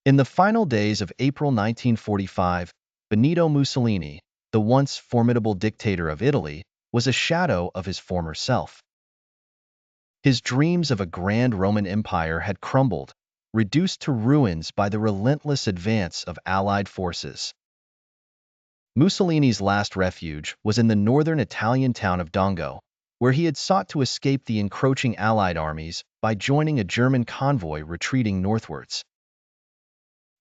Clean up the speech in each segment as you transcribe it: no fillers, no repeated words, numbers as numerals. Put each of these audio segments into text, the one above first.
In the final days of April 1945, Benito Mussolini, the once formidable dictator of Italy, was a shadow of his former self. His dreams of a grand Roman Empire had crumbled, reduced to ruins by the relentless advance of Allied forces. Mussolini's last refuge was in the northern Italian town of Dongo, where he had sought to escape the encroaching Allied armies by joining a German convoy retreating northwards.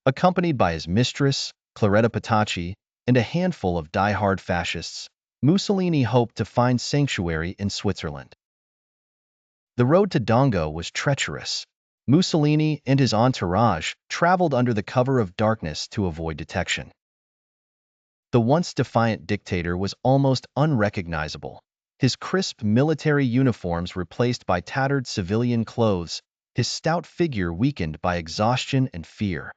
Accompanied by his mistress, Claretta Petacci, and a handful of die-hard fascists, Mussolini hoped to find sanctuary in Switzerland. The road to Dongo was treacherous. Mussolini and his entourage traveled under the cover of darkness to avoid detection. The once defiant dictator was almost unrecognizable, his crisp military uniforms replaced by tattered civilian clothes, his stout figure weakened by exhaustion and fear.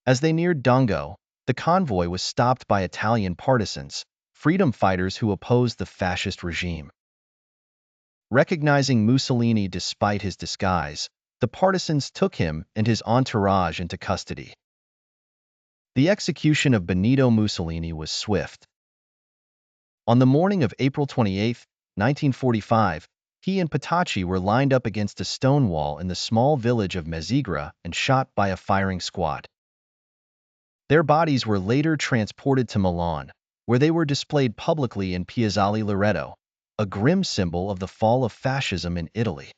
As they neared Dongo, the convoy was stopped by Italian partisans, freedom fighters who opposed the fascist regime. Recognizing Mussolini despite his disguise, the partisans took him and his entourage into custody. The execution of Benito Mussolini was swift. On the morning of April 28, 1945, he and Petacci were lined up against a stone wall in the small village of Mezzegra and shot by a firing squad. Their bodies were later transported to Milan, where they were displayed publicly in Piazzale Loreto, a grim symbol of the fall of fascism in Italy.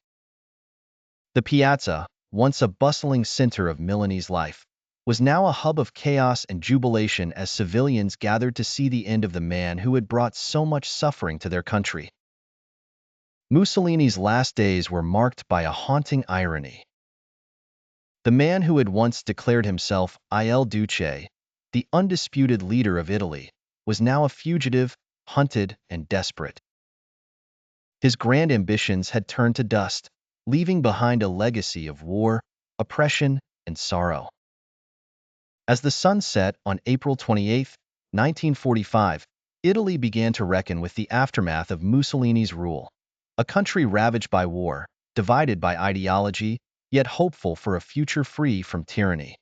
The piazza, once a bustling center of Milanese life, was now a hub of chaos and jubilation as civilians gathered to see the end of the man who had brought so much suffering to their country. Mussolini's last days were marked by a haunting irony. The man who had once declared himself Il Duce, the undisputed leader of Italy, was now a fugitive, hunted, and desperate. His grand ambitions had turned to dust, leaving behind a legacy of war, oppression, and sorrow. As the sun set on April 28, 1945, Italy began to reckon with the aftermath of Mussolini's rule, a country ravaged by war, divided by ideology, yet hopeful for a future free from tyranny.